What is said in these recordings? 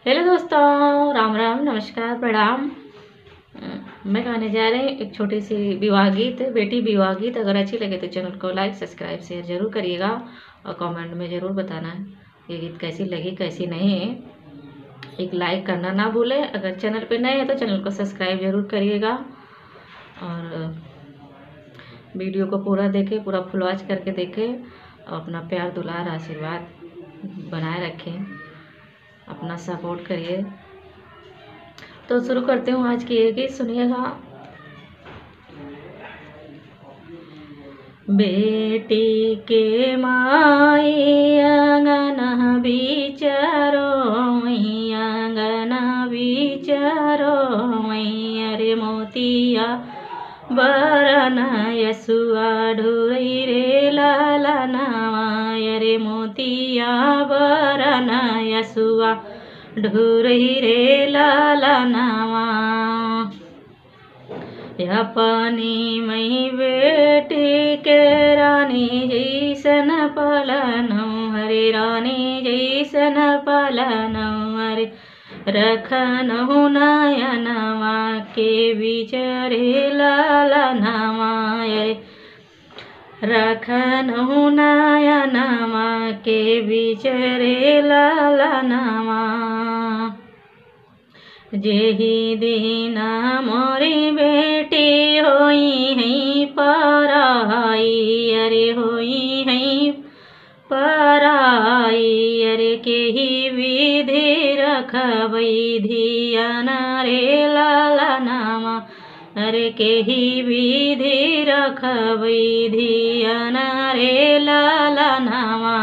Hello दोस्तों, राम राम, नमस्कार, प्रणाम। मैं गाने जा रहे हैं एक छोटी सी विवाह गीत, बेटी विवाह गीत। अगर अच्छी लगे तो चैनल को लाइक सब्सक्राइब शेयर जरूर करिएगा और कमेंट में ज़रूर बताना ये गीत कैसी लगी कैसी नहीं। एक लाइक करना ना भूलें। अगर चैनल पे नए हैं तो चैनल को सब्सक्राइब जरूर करिएगा और वीडियो को पूरा देखें, पूरा फुल वॉच करके देखें और अपना प्यार दुलार आशीर्वाद बनाए रखें, अपना सपोर्ट करिए। तो शुरू करते हूँ आज की ये गीत, सुनिएगा। बेटी के माई अंगना बिचारो, अंगना बिचारो, अरे मोतिया बरना यसुआ ढुरई रे लालनावा, अरे मोतिया बरना यसुआ ढुरई रे लालनावा। अपनी मई बेटी के रानी जैसन पलनौ, हरे रानी जैसन पलनौ, हरे रखनौ नयनवा के बिचरे लालनवा, रखनौ नयनवा के बिचरे लालनवा। जेहि दीना मोरी बेटी होई है पराई, अरे होई है पराई, अरे केही विधि रखबई धियान रे लालनावा, अरे केही विधि रखबई धियान रे लालनावा,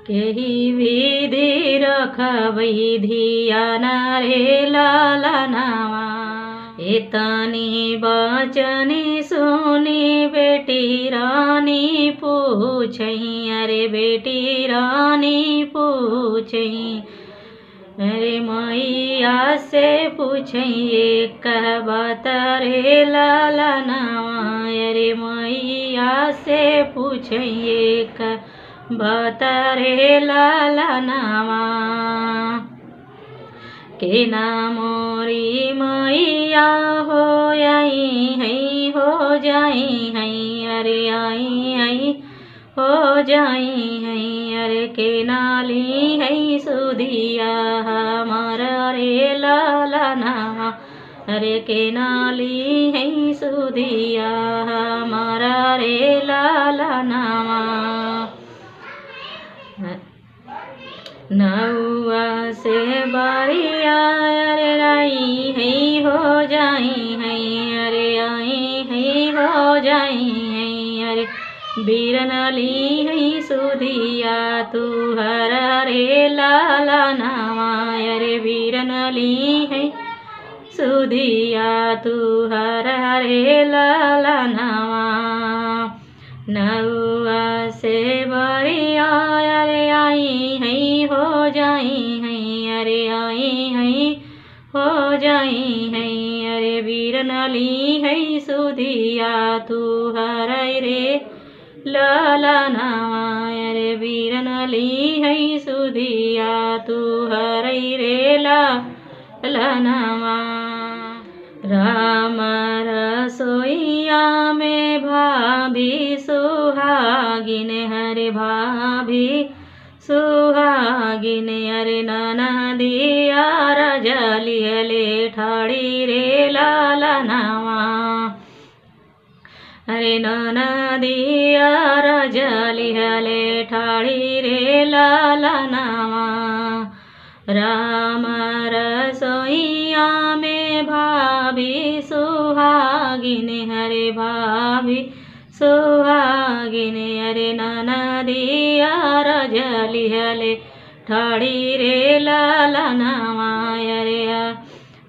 केही विधि रखबई धियान रे लालनावा। इतनी बचनी सुनी बेटी रानी पूछई, अरे बेटी रानी पूछई, अरे मैया से पूछई एक बात रे लालनावा, अरे मैया से पूछई एक बात रे लालनावा। के ना मोरी मैया हो आई है, हो जाई है, अरे आई है हो जाई है, अरे के नाली है सुधिया हमारा रे लालनावा, अरे के नाली है सुधिया हमारा रे लालनावा। नौआ से बारिया अरे आई है हो जाई है, अरे आई है हो जाई है, अरे बीरनली है सुधिया तू हर रे लालनावा, अरे बीरनली है सुधिया तू हर रे लालनावा। नौआ से बारिया अरे आई है हो जाई है, अरे आई है हो जाई है, अरे बीरनली है सुधिया तू हर रे लालनावा, अरे बीरनली है सुधिया तू हर रे लालनावा। राम रसोईया में भाभी सुहागिन, हरे भाभी सुहागिन, अरे ननदिया रजलियले ठाड़ी रे लालनावा, अरे ननदिया रजलियले ठाड़ी रे लालनावा। राम रसोईया में भाभी सुहागिन, हरे भाभी सुहागिन, अरे ननदिया रजलियले ठाड़ी रे लालनावा, अरे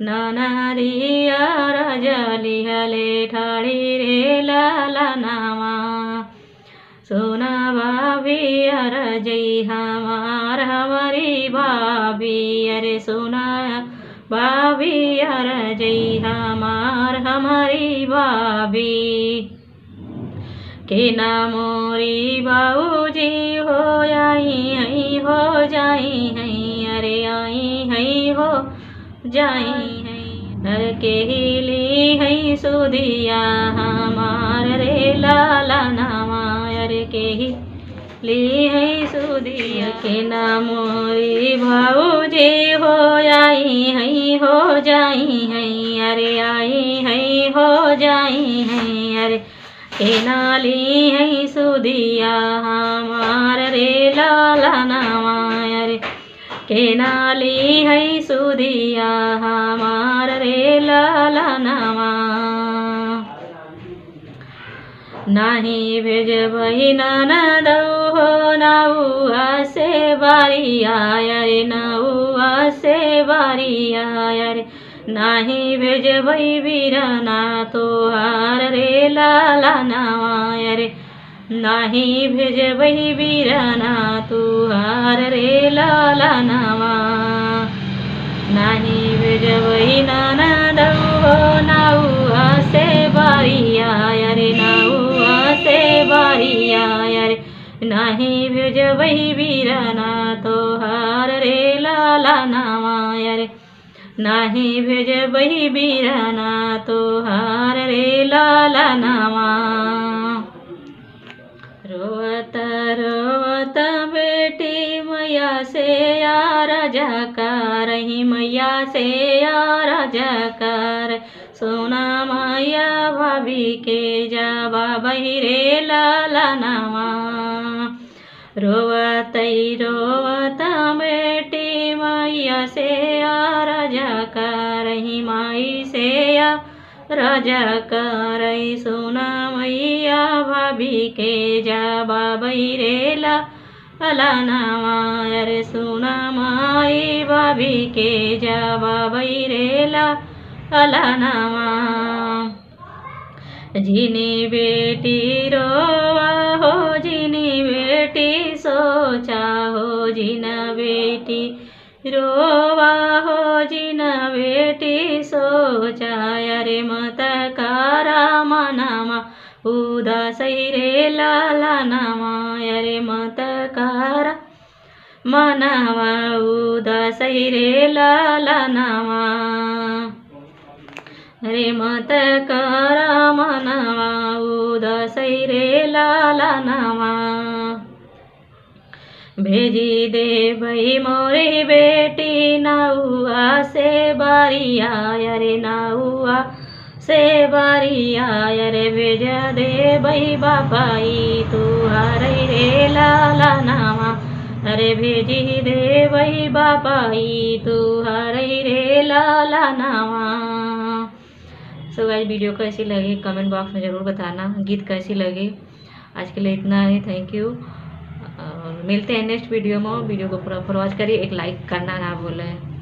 ननदिया रजलियले ठाड़ी रे लालनावा। सोना भाभी अरजई हमार हमारी भाभी, अरे सोना भाभी अरजई हमार हमारी भाभी। के ना मोरी बाबूजी हो आई हो जाई है, अरे जाई है। नर के हिली है सुदिया हमार रे लाला नामा, अरे के ही ली है सुदिया के नाम मोरी भाऊजी हो आई है, हो जाई है, अरे आई है, हो जाई है, अरे के नाली है सुदिया हमार रे लाला नामा, अरे के नाली है सुदिया हमार रे लाला नामा। नाही भेजबही ननदौ हो नौआ से बारिया, अरे नौआ से बारिया, अरे नाही भेजबही बीरना तोहार रे लाला नामा, अरे नाही भेजबही बीरना तुहार रे लाला नामा। नाही भेजबही ननदौ हो नौआ से बारिया, अरे नौआ से बारिया, अरे नाही भेजबही बीरना तोहार रे लाला नामा, अरे नाही भेजबही बीरना तोहार रे लाला नामा। रोवत रोवत बेटी मैया से यार जकार, मैया से यार जकार, सोना मैया भाभी के जाबा बहिरे लाला नामा। रोवत रोवत बेटी मैया से यार जकार, माई से या राजा कर, सोना मैया भाभी के जाबा बहिरे लाला नामा, अरे सोना माई भाभी के जाबा बहिरे लाला नामा। जिनी बेटी रोवा हो, जिनी बेटी सोचा हो, जिना बेटी रोवा हो, जिना बेटी सोचा, अरे मत कारा मनामा उदासई रे लाला नामा, अरे मत कारा मनावा उदासई रे लाला नामा, अरे मत कारा मनावा उदासई रे लाला नामा। भेजी दे भई मोरी बेटी नौआ से बारिया, अरे नौआ से बारिया, अरे भेजा दे भई बापाई तुहार रे लाला नामा, अरे भेजी दे भई बापाई तुहार रे लाला नामा। सो गाइस, वीडियो कैसी लगी कमेंट बॉक्स में ज़रूर बताना, गीत कैसी लगी। आज के लिए इतना ही, थैंक यू। और मिलते हैं नेक्स्ट वीडियो में। वीडियो को पूरा वॉच करिए, एक लाइक करना ना भूलें।